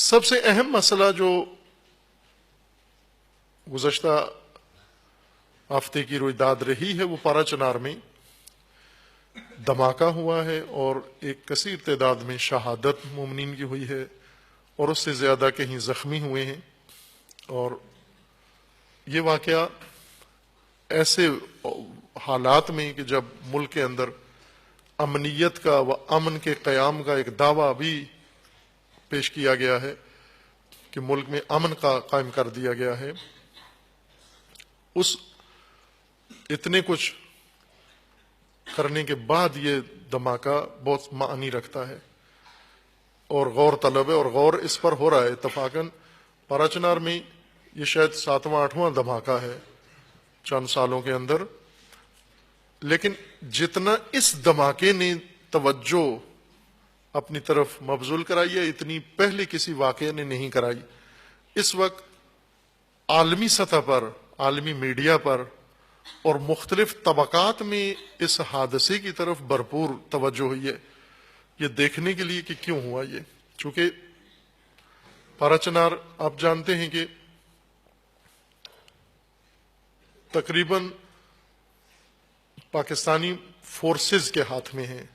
سب سے اہم مسئلہ جو گزشتہ ہفتے کی رویداد رہی ہے وہ پارا چنار میں دھماکہ ہوا ہے اور ایک کثیر تعداد میں شہادت مومنین کی ہوئی ہے اور اس سے زیادہ کہیں زخمی ہوئے ہیں. اور یہ واقعہ ایسے حالات میں کہ جب ملک کے اندر امنیت کا و امن کے قیام کا ایک دعویٰ بھی پیش کیا گیا ہے کہ ملک میں امن کا قائم کر دیا گیا ہے، اس اتنے کچھ کرنے کے بعد یہ دھماکہ بہت معنی رکھتا ہے اور غور طلب ہے، اور غور اس پر ہو رہا ہے اتفاقاً. پارا چنار میں یہ شاید 7واں 8واں دھماکہ ہے چند سالوں کے اندر، لیکن جتنا اس دھماکے نے توجہ اپنی طرف مبذول کرائی ہے اتنی پہلے کسی واقعے نے نہیں کرائی. اس وقت عالمی سطح پر، عالمی میڈیا پر اور مختلف طبقات میں اس حادثے کی طرف بھرپور توجہ ہوئی ہے یہ دیکھنے کے لیے کہ کیوں ہوا یہ. چونکہ پارا چنار آپ جانتے ہیں کہ تقریباً پاکستانی فورسز کے ہاتھ میں ہے.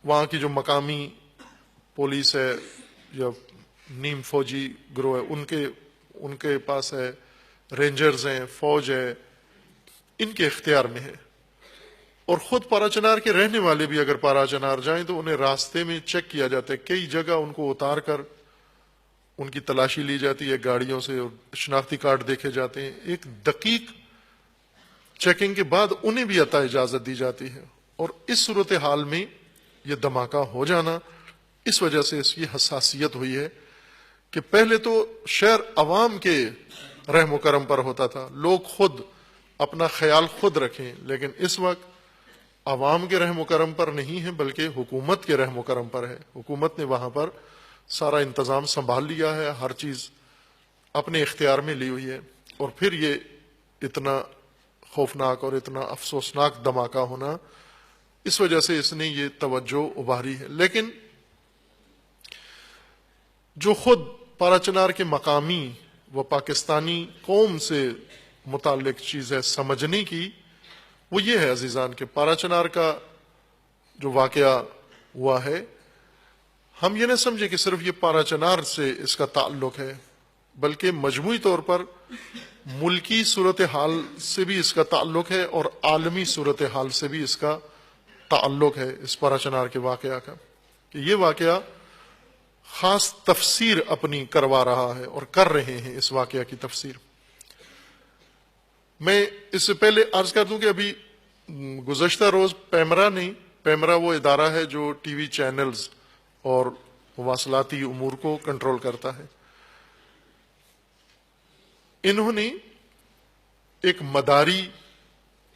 وہاں کی جو مقامی پولیس ہے یا نیم فوجی گروہ ہے ان کے پاس ہے، رینجرز ہیں، فوج ہے، ان کے اختیار میں ہے. اور خود پارا چنار کے رہنے والے بھی اگر پارا چنار جائیں تو انہیں راستے میں چیک کیا جاتا ہے، کئی جگہ ان کو اتار کر ان کی تلاشی لی جاتی ہے گاڑیوں سے اور شناختی کارڈ دیکھے جاتے ہیں. ایک دقیق چیکنگ کے بعد انہیں بھی عطا اجازت دی جاتی ہے. اور اس صورتحال میں یہ دھماکہ ہو جانا، اس وجہ سے اس کی حساسیت ہوئی ہے کہ پہلے تو شہر عوام کے رحم و کرم پر ہوتا تھا، لوگ خود اپنا خیال خود رکھیں، لیکن اس وقت عوام کے رحم و کرم پر نہیں ہے بلکہ حکومت کے رحم و کرم پر ہے. حکومت نے وہاں پر سارا انتظام سنبھال لیا ہے، ہر چیز اپنے اختیار میں لی ہوئی ہے. اور پھر یہ اتنا خوفناک اور اتنا افسوسناک دھماکہ ہونا، اس وجہ سے اس نے یہ توجہ ابھاری ہے. لیکن جو خود پارا چنار کے مقامی و پاکستانی قوم سے متعلق چیز ہے سمجھنے کی، وہ یہ ہے عزیزان کہ پارا چنار کا جو واقعہ ہوا ہے، ہم یہ نہ سمجھیں کہ صرف یہ پارا چنار سے اس کا تعلق ہے، بلکہ مجموعی طور پر ملکی صورتحال سے بھی اس کا تعلق ہے اور عالمی صورتحال سے بھی اس کا تعلق ہے اس پارا چنار کے واقعہ کا، کہ یہ واقعہ خاص تفسیر اپنی کروا رہا ہے اور کر رہے ہیں اس واقعہ کی تفسیر. میں اس سے پہلے عرض کر دوں کہ ابھی گزشتہ روز پیمرا وہ ادارہ ہے جو ٹی وی چینلز اور مواصلاتی امور کو کنٹرول کرتا ہے. انہوں نے ایک مداری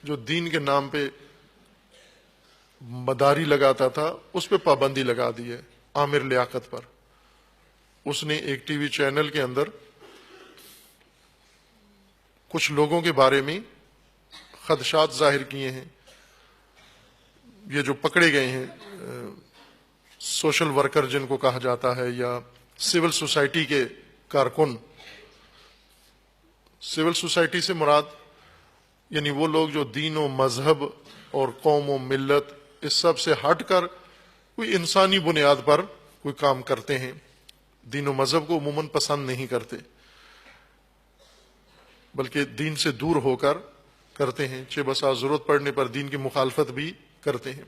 جو دین کے نام پہ مداری لگاتا تھا اس پہ پابندی لگا دی ہے، عامر لیاقت پر. اس نے ایک ٹی وی چینل کے اندر کچھ لوگوں کے بارے میں خدشات ظاہر کیے ہیں. یہ جو پکڑے گئے ہیں سوشل ورکر جن کو کہا جاتا ہے یا سول سوسائٹی کے کارکن، سول سوسائٹی سے مراد یعنی وہ لوگ جو دین و مذہب اور قوم و ملت اس سب سے ہٹ کر کوئی انسانی بنیاد پر کوئی کام کرتے ہیں، دین و مذہب کو عموماً پسند نہیں کرتے بلکہ دین سے دور ہو کر کرتے ہیں، چہ بسا ضرورت پڑنے پر دین کی مخالفت بھی کرتے ہیں.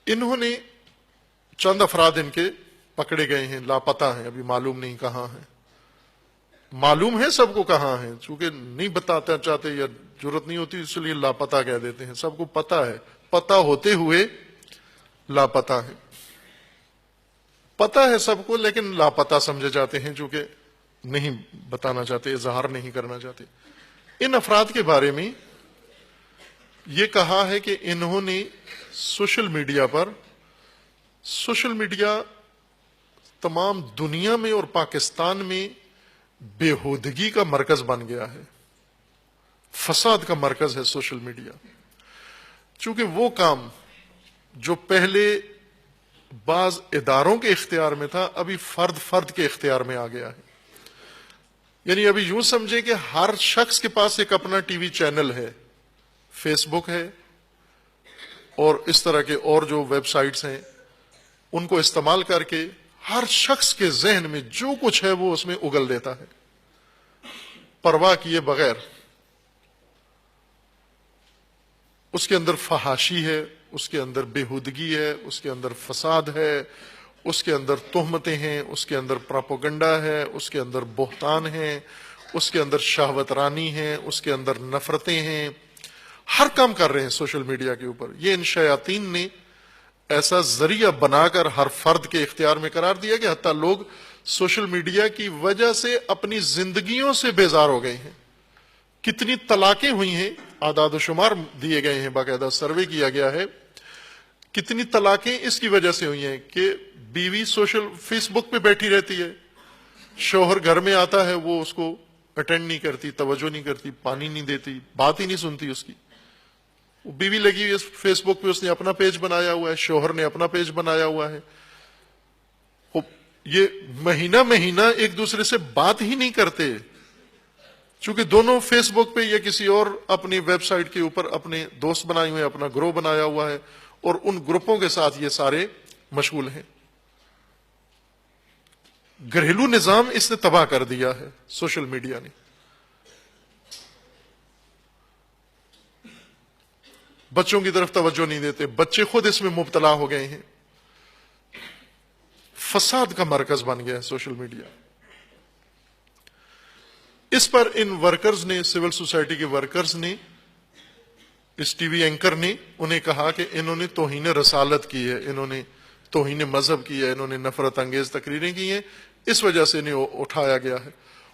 انہوں نے چند افراد ان کے پکڑے گئے ہیں، لاپتہ ہیں، ابھی معلوم نہیں کہاں ہیں. معلوم ہے سب کو کہاں ہیں، چونکہ نہیں بتانا چاہتے یا ضرورت نہیں ہوتی اس لیے لاپتہ کہہ دیتے ہیں. سب کو پتہ ہے، پتہ ہوتے ہوئے لاپتہ ہیں. پتہ ہے سب کو لیکن لاپتہ سمجھے جاتے ہیں چونکہ نہیں بتانا چاہتے، اظہار نہیں کرنا چاہتے. ان افراد کے بارے میں یہ کہا ہے کہ انہوں نے سوشل میڈیا تمام دنیا میں اور پاکستان میں بےہودگی کا مرکز بن گیا ہے، فساد کا مرکز ہے سوشل میڈیا. چونکہ وہ کام جو پہلے بعض اداروں کے اختیار میں تھا ابھی فرد فرد کے اختیار میں آ گیا ہے. یعنی ابھی یوں سمجھیں کہ ہر شخص کے پاس ایک اپنا ٹی وی چینل ہے, فیس بک ہے, اور اس طرح کے اور جو ویب سائٹس ہیں ان کو استعمال کر کے ہر شخص کے ذہن میں جو کچھ ہے وہ اس میں اگل دیتا ہے پرواہ کیے بغیر. اس کے اندر فحاشی ہے, اس کے اندر بےہودگی ہے, اس کے اندر فساد ہے, اس کے اندر تہمتیں ہیں, اس کے اندر پراپوگنڈا ہے, اس کے اندر بہتان ہیں, اس کے اندر شہوت رانی ہے, اس کے اندر نفرتیں ہیں. ہر کام کر رہے ہیں سوشل میڈیا کے اوپر. یہ ان شیاطین نے ایسا ذریعہ بنا کر ہر فرد کے اختیار میں قرار دیا کہ حتیٰ لوگ سوشل میڈیا کی وجہ سے اپنی زندگیوں سے بیزار ہو گئے ہیں. کتنی طلاقیں ہوئی ہیں, اعداد و شمار دیے گئے ہیں, باقاعدہ سروے کیا گیا ہے. کتنی طلاقیں اس کی وجہ سے ہوئی ہیں کہ بیوی فیس بک پہ بیٹھی رہتی ہے, شوہر گھر میں آتا ہے وہ اس کو اٹینڈ نہیں کرتی, توجہ نہیں کرتی, پانی نہیں دیتی, بات ہی نہیں سنتی اس کی. وہ بیوی لگی ہوئی ہے فیس بک پہ, اس نے اپنا پیج بنایا ہوا ہے, شوہر نے اپنا پیج بنایا ہوا ہے. یہ مہینہ مہینہ ایک دوسرے سے بات ہی نہیں کرتے, چونکہ دونوں فیس بک پہ یا کسی اور اپنی ویب سائٹ کے اوپر اپنے دوست بنائے ہوئے ہیں, اپنا گروہ بنایا ہوا ہے, اور ان گروپوں کے ساتھ یہ سارے مشغول ہیں. گھریلو نظام اس نے تباہ کر دیا ہے سوشل میڈیا نے. بچوں کی طرف توجہ نہیں دیتے, بچے خود اس میں مبتلا ہو گئے ہیں. فساد کا مرکز بن گیا ہے سوشل میڈیا. اس پر ان ورکرز نے, سول سوسائٹی کے ورکرز نے, اس ٹی وی اینکر نے انہیں کہا کہ انہوں نے توہین رسالت کی ہے, انہوں نے توہین مذہب کی ہے, انہوں نے نفرت انگیز تقریریں کی ہیں, اس وجہ سے انہیں اٹھایا گیا ہے.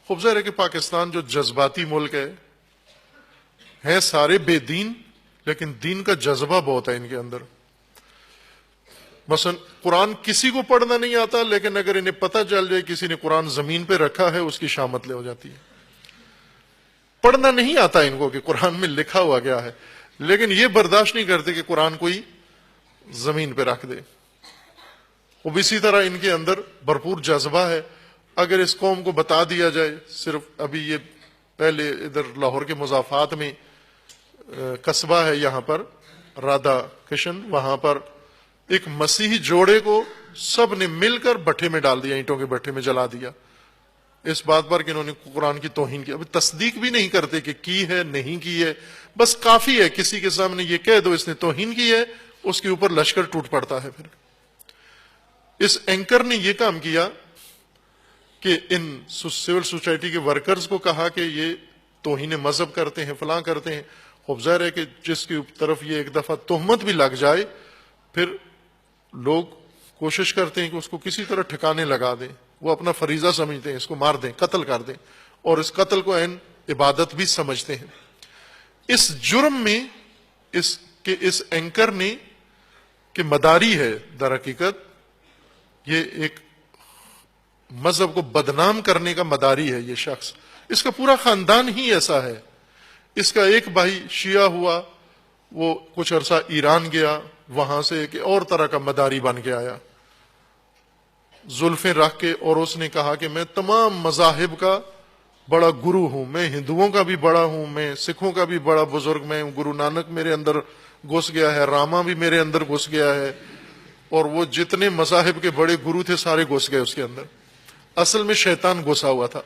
خوب ظاہر ہے کہ پاکستان جو جذباتی ملک ہے سارے بے دین, لیکن دین کا جذبہ بہت ہے ان کے اندر. مثلا قرآن کسی کو پڑھنا نہیں آتا, لیکن اگر انہیں پتہ چل جائے کسی نے قرآن زمین پہ رکھا ہے اس کی شامت لے ہو جاتی ہے. پڑھنا نہیں آتا ان کو کہ قرآن میں لکھا ہوا گیا ہے, لیکن یہ برداشت نہیں کرتے کہ قرآن کوئی زمین پہ رکھ دے. وہ اسی طرح ان کے اندر بھرپور جذبہ ہے. اگر اس قوم کو بتا دیا جائے, صرف ابھی یہ پہلے ادھر لاہور کے مضافات میں قصبہ ہے یہاں پر رادھا کشن, وہاں پر ایک مسیحی جوڑے کو سب نے مل کر بٹھے میں ڈال دیا, اینٹوں کے بٹھے میں جلا دیا, اس بات پر کہ انہوں نے قرآن کی توہین کی. ابھی تصدیق بھی نہیں کرتے کہ کی ہے نہیں کی ہے, بس کافی ہے کسی کے سامنے یہ کہہ دو اس نے توہین کی ہے, اس کے اوپر لشکر ٹوٹ پڑتا ہے. پھر اس اینکر نے یہ کام کیا کہ ان سول سوسائٹی کے ورکرز کو کہا کہ یہ توہین مذہب کرتے ہیں, فلاں کرتے ہیں. خوب ظاہر ہے کہ جس کی طرف یہ ایک دفعہ تہمت بھی لگ جائے, پھر لوگ کوشش کرتے ہیں کہ اس کو کسی طرح ٹھکانے لگا دیں. وہ اپنا فریضہ سمجھتے ہیں, اس کو مار دیں, قتل کر دیں, اور اس قتل کو عین عبادت بھی سمجھتے ہیں. اس جرم میں اس اینکر نے کہ مداری ہے, در حقیقت یہ ایک مذہب کو بدنام کرنے کا مداری ہے یہ شخص. اس کا پورا خاندان ہی ایسا ہے. اس کا ایک بھائی شیعہ ہوا, وہ کچھ عرصہ ایران گیا, وہاں سے ایک اور طرح کا مداری بن کے آیا, زلفیں رکھ کے, اور اس نے کہا کہ میں تمام مذاہب کا بڑا گرو ہوں, میں ہندوؤں کا بھی بڑا ہوں, میں سکھوں کا بھی بڑا بزرگ میں ہوں, گرو نانک میرے اندر گھس گیا ہے, راما بھی میرے اندر گھس گیا ہے, اور وہ جتنے مذاہب کے بڑے گرو تھے سارے گھس گئے اس کے اندر. اصل میں شیطان گھسا ہوا تھا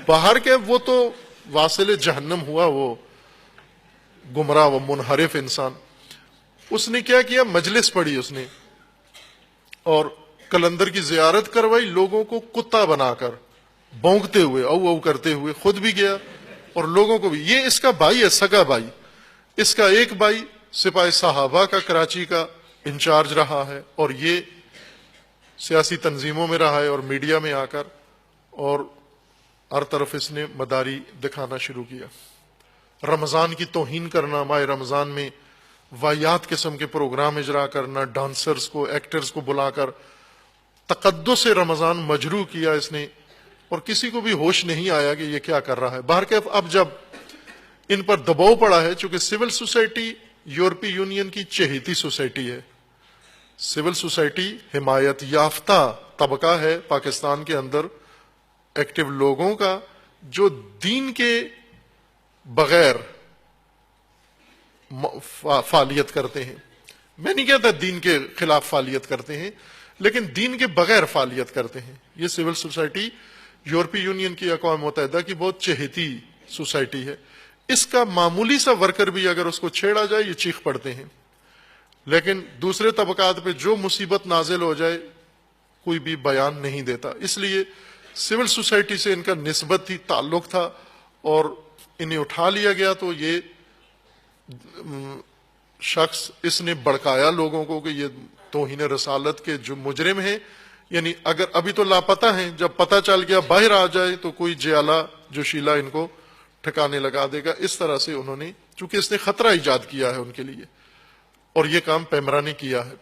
باہر کے, وہ تو واصل جہنم ہوا, وہ گمراہ و منحرف انسان. اس نے کیا کیا, مجلس پڑھی اس نے, اور کلندر کی زیارت کروائی, لوگوں کو کتا بنا کر بونکتے ہوئے, او او کرتے ہوئے, خود بھی گیا اور لوگوں کو بھی. یہ اس کا بھائی ہے, سگا بھائی. اس کا ایک بھائی سپاہی صحابہ کا کراچی کا انچارج رہا ہے, اور یہ سیاسی تنظیموں میں رہا ہے اور میڈیا میں آ کر, اور ہر طرف اس نے مداری دکھانا شروع کیا. رمضان کی توہین کرنا, ماہ رمضان میں واحد قسم کے پروگرام اجرا کرنا, ڈانسرز کو, ایکٹرز کو بلا کر تقدس سے رمضان مجروح کیا اس نے, اور کسی کو بھی ہوش نہیں آیا کہ یہ کیا کر رہا ہے. بہرکیف اب جب ان پر دباؤ پڑا ہے, چونکہ سول سوسائٹی یورپی یونین کی چہیتی سوسائٹی ہے, سول سوسائٹی حمایت یافتہ طبقہ ہے پاکستان کے اندر ایکٹیو لوگوں کا جو دین کے بغیر فعالیت کرتے ہیں. میں نہیں کہتا دین کے خلاف فعالیت کرتے ہیں، لیکن دین کے بغیر فعالیت کرتے ہیں. یہ سول سوسائٹی یورپی یونین کی اقوام متحدہ کی بہت چہیتی سوسائٹی ہے. اس کا معمولی سا ورکر بھی اگر اس کو چھیڑا جائے یہ چیخ پڑتے ہیں، لیکن دوسرے طبقات پہ جو مصیبت نازل ہو جائے کوئی بھی بیان نہیں دیتا. اس لیے سول سوسائٹی سے ان کا نسبت تھی، تعلق تھا، اور انہیں اٹھا لیا گیا. تو یہ شخص اس نے بڑکایا لوگوں کو کہ یہ توہین رسالت کے جو مجرم ہیں، یعنی اگر ابھی تو لاپتہ ہیں، جب پتہ چل گیا باہر آ جائے تو کوئی جیالہ جوشیلہ ان کو ٹھکانے لگا دے گا. اس طرح سے انہوں نے، چونکہ اس نے خطرہ ایجاد کیا ہے ان کے لیے، اور یہ کام پیمرا نے کیا ہے.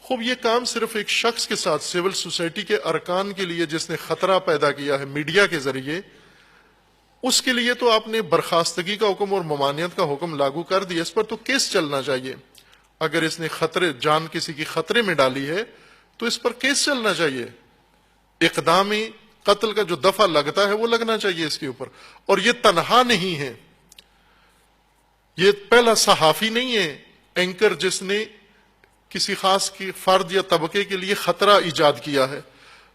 خوب یہ کام صرف ایک شخص کے ساتھ، سول سوسائٹی کے ارکان کے لیے جس نے خطرہ پیدا کیا ہے میڈیا کے ذریعے، اس کے لیے تو آپ نے برخاستگی کا حکم اور ممانعت کا حکم لاگو کر دیا. اس پر تو کیس چلنا چاہیے. اگر اس نے جان کسی کی خطرے میں ڈالی ہے تو اس پر کیس چلنا چاہیے. اقدام قتل کا جو دفعہ لگتا ہے وہ لگنا چاہیے اس کے اوپر. اور یہ تنہا نہیں ہے، یہ پہلا صحافی نہیں ہے اینکر جس نے کسی خاص کی فرد یا طبقے کے لیے خطرہ ایجاد کیا ہے،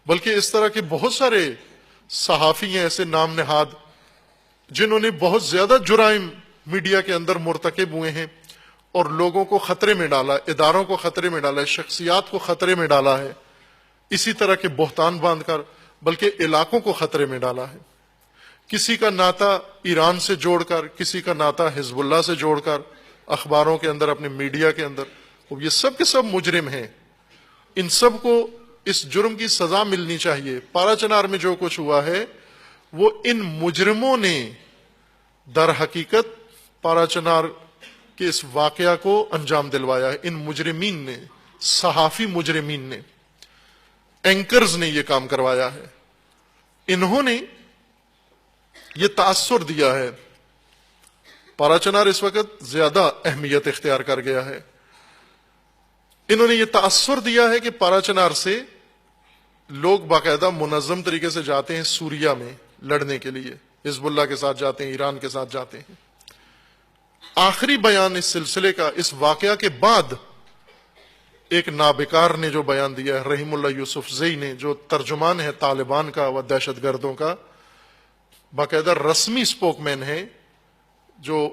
بلکہ اس طرح کے بہت سارے صحافی ہیں ایسے نام نہاد جنہوں نے بہت زیادہ جرائم میڈیا کے اندر مرتکب ہوئے ہیں اور لوگوں کو خطرے میں ڈالا، اداروں کو خطرے میں ڈالا ہے، شخصیات کو خطرے میں ڈالا ہے، اسی طرح کے بہتان باندھ کر بلکہ علاقوں کو خطرے میں ڈالا ہے. کسی کا ناطہ ایران سے جوڑ کر، کسی کا ناطہ حزب اللہ سے جوڑ کر اخباروں کے اندر، اپنے میڈیا کے اندر. یہ سب کے سب مجرم ہیں. ان سب کو اس جرم کی سزا ملنی چاہیے. پارا چنار میں جو کچھ ہوا ہے وہ ان مجرموں نے در حقیقت پارا چنار کے اس واقعہ کو انجام دلوایا ہے. ان مجرمین نے، صحافی مجرمین نے، اینکرز نے یہ کام کروایا ہے. انہوں نے یہ تاثر دیا ہے. پارا چنار اس وقت زیادہ اہمیت اختیار کر گیا ہے. انہوں نے یہ تاثر دیا ہے کہ پارا چنار سے لوگ باقاعدہ منظم طریقے سے جاتے ہیں سوریا میں لڑنے کے لیے، حزب اللہ کے ساتھ جاتے ہیں، ایران کے ساتھ جاتے ہیں. آخری بیان اس سلسلے کا اس واقعہ کے بعد ایک نابکار نے جو بیان دیا ہے، رحیم اللہ یوسف زئی نے، جو ترجمان ہے طالبان کا و دہشت گردوں کا، باقاعدہ رسمی اسپوک مین ہے جو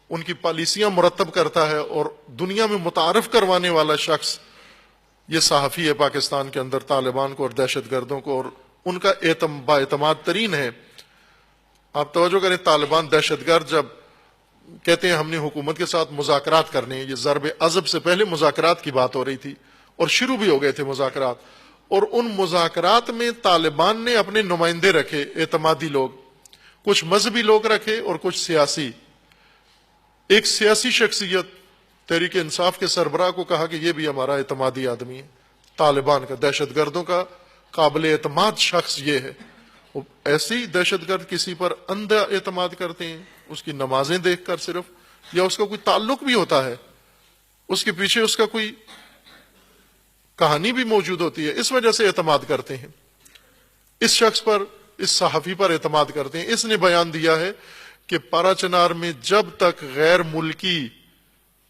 ان کی پالیسیاں مرتب کرتا ہے اور دنیا میں متعارف کروانے والا شخص یہ صحافی ہے پاکستان کے اندر طالبان کو اور دہشت گردوں کو، اور ان کا باعتماد ترین ہے. آپ توجہ کریں، طالبان دہشت گرد جب کہتے ہیں ہم نے حکومت کے ساتھ مذاکرات کرنے ہیں، یہ ضرب عضب سے پہلے مذاکرات کی بات ہو رہی تھی اور شروع بھی ہو گئے تھے مذاکرات، اور ان مذاکرات میں طالبان نے اپنے نمائندے رکھے، اعتمادی لوگ، کچھ مذہبی لوگ رکھے اور کچھ سیاسی. ایک سیاسی شخصیت تحریک انصاف کے سربراہ کو کہا کہ یہ بھی ہمارا اعتمادی آدمی ہے، طالبان کا، دہشت گردوں کا قابل اعتماد شخص یہ ہے. ایسے ہی دہشت گرد کسی پر اندھا اعتماد کرتے ہیں، اس کی نمازیں دیکھ کر صرف، یا اس کا کوئی تعلق بھی ہوتا ہے، اس کے پیچھے اس کا کوئی کہانی بھی موجود ہوتی ہے، اس وجہ سے اعتماد کرتے ہیں. اس شخص پر، اس صحافی پر اعتماد کرتے ہیں. اس نے بیان دیا ہے کہ پارا چنار میں جب تک غیر ملکی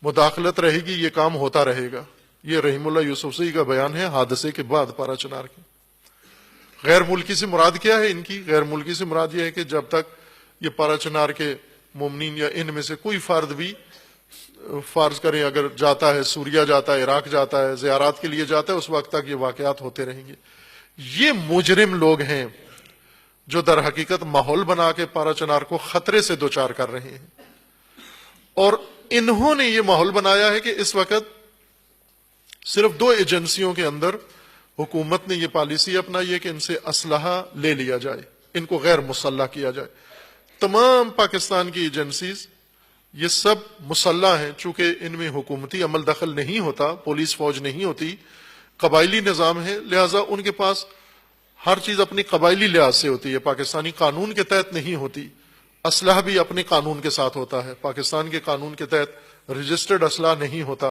مداخلت رہے گی یہ کام ہوتا رہے گا. یہ رحیم اللہ یوسف زئی کا بیان ہے حادثے کے بعد پارا چنار کے. غیر ملکی سے مراد کیا ہے ان کی؟ غیر ملکی سے مراد یہ ہے کہ جب تک یہ پارا چنار کے مومنین یا ان میں سے کوئی فرد بھی، فرض کریں اگر جاتا ہے سوریا جاتا ہے، عراق جاتا ہے، زیارات کے لیے جاتا ہے، اس وقت تک یہ واقعات ہوتے رہیں گے. یہ مجرم لوگ ہیں جو در حقیقت ماحول بنا کے پارا چنار کو خطرے سے دوچار کر رہے ہیں. اور انہوں نے یہ ماحول بنایا ہے کہ اس وقت صرف 2 ایجنسیوں کے اندر حکومت نے یہ پالیسی اپنائی ہے کہ ان سے اسلحہ لے لیا جائے، ان کو غیر مسلح کیا جائے. تمام پاکستان کی ایجنسیز یہ سب مسلح ہیں، چونکہ ان میں حکومتی عمل دخل نہیں ہوتا، پولیس فوج نہیں ہوتی، قبائلی نظام ہے، لہٰذا ان کے پاس ہر چیز اپنی قبائلی لحاظ سے ہوتی ہے، پاکستانی قانون کے تحت نہیں ہوتی. اسلحہ بھی اپنے قانون کے ساتھ ہوتا ہے، پاکستان کے قانون کے تحت رجسٹرڈ اسلحہ نہیں ہوتا.